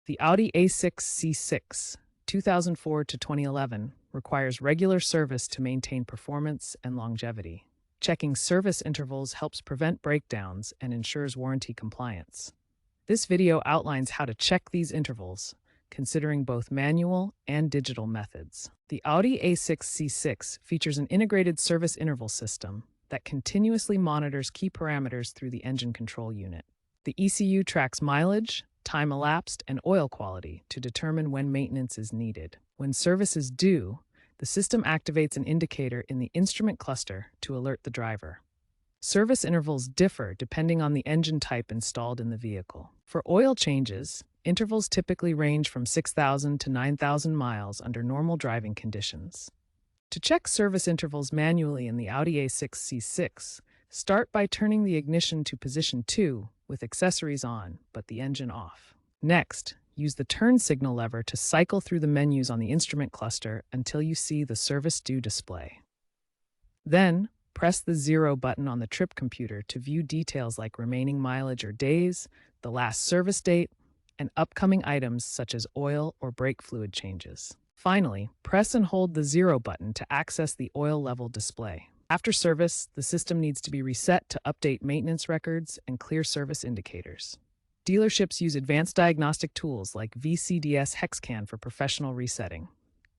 The Audi A6 C6, 2004 to 2011, requires regular service to maintain performance and longevity. Checking service intervals helps prevent breakdowns and ensures warranty compliance. This video outlines how to check these intervals, considering both manual and digital methods. The Audi A6 C6 features an integrated service interval system that continuously monitors key parameters through the engine control unit. The ECU tracks mileage, time elapsed, and oil quality to determine when maintenance is needed. When service is due, the system activates an indicator in the instrument cluster to alert the driver. Service intervals differ depending on the engine type installed in the vehicle. For oil changes, intervals typically range from 6,000 to 9,000 miles under normal driving conditions. To check service intervals manually in the Audi A6 C6, start by turning the ignition to position 2 with accessories on, but the engine off. Next, use the turn signal lever to cycle through the menus on the instrument cluster until you see the service due display. Then, press the 0 button on the trip computer to view details like remaining mileage or days, the last service date, and upcoming items such as oil or brake fluid changes. Finally, press and hold the 0 button to access the oil level display. After service, the system needs to be reset to update maintenance records and clear service indicators. Dealerships use advanced diagnostic tools like VCDS HexCan for professional resetting.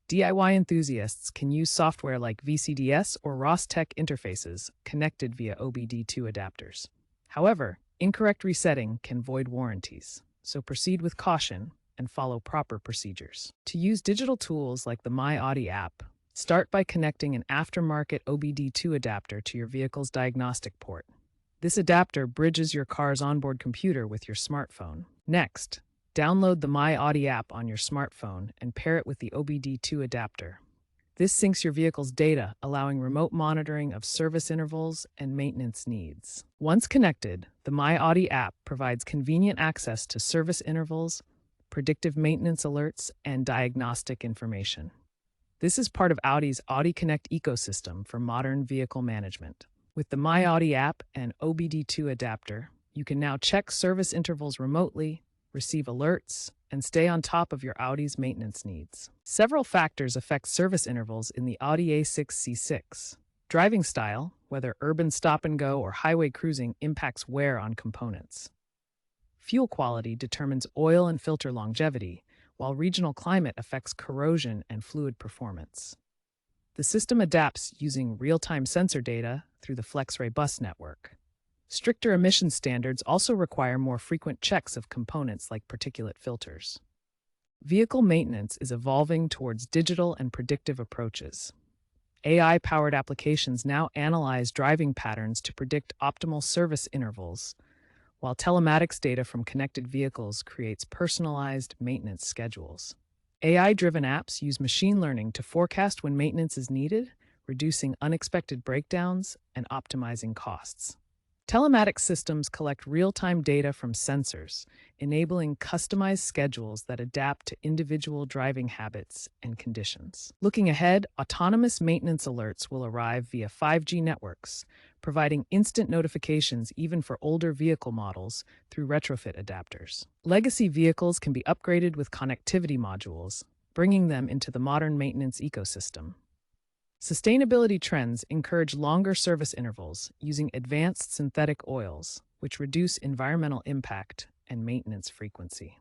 DIY enthusiasts can use software like VCDS or Rostec interfaces connected via OBD2 adapters. However, incorrect resetting can void warranties, so proceed with caution and follow proper procedures. To use digital tools like the My Audi app, start by connecting an aftermarket OBD2 adapter to your vehicle's diagnostic port. This adapter bridges your car's onboard computer with your smartphone. Next, download the My Audi app on your smartphone and pair it with the OBD2 adapter. This syncs your vehicle's data, allowing remote monitoring of service intervals and maintenance needs. Once connected, the My Audi app provides convenient access to service intervals, predictive maintenance alerts, and diagnostic information. This is part of Audi's Audi Connect ecosystem for modern vehicle management. With the My Audi app and OBD2 adapter, you can now check service intervals remotely, receive alerts, and stay on top of your Audi's maintenance needs. Several factors affect service intervals in the Audi A6 C6. Driving style, whether urban stop-and-go or highway cruising, impacts wear on components. Fuel quality determines oil and filter longevity, while regional climate affects corrosion and fluid performance. The system adapts using real-time sensor data through the FlexRay bus network. Stricter emission standards also require more frequent checks of components like particulate filters. Vehicle maintenance is evolving towards digital and predictive approaches. AI-powered applications now analyze driving patterns to predict optimal service intervals, while telematics data from connected vehicles creates personalized maintenance schedules. AI-driven apps use machine learning to forecast when maintenance is needed, reducing unexpected breakdowns and optimizing costs. Telematics systems collect real-time data from sensors, enabling customized schedules that adapt to individual driving habits and conditions. Looking ahead, autonomous maintenance alerts will arrive via 5G networks, providing instant notifications even for older vehicle models through retrofit adapters. Legacy vehicles can be upgraded with connectivity modules, bringing them into the modern maintenance ecosystem. Sustainability trends encourage longer service intervals using advanced synthetic oils, which reduce environmental impact and maintenance frequency.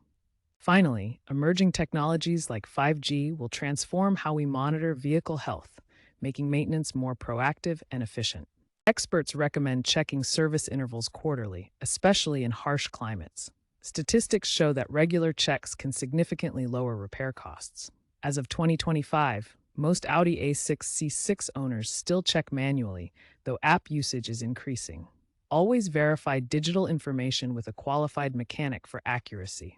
Finally, emerging technologies like 5G will transform how we monitor vehicle health, making maintenance more proactive and efficient. Experts recommend checking service intervals quarterly, especially in harsh climates. Statistics show that regular checks can significantly lower repair costs. As of 2025, most Audi A6 C6 owners still check manually, though app usage is increasing. Always verify digital information with a qualified mechanic for accuracy.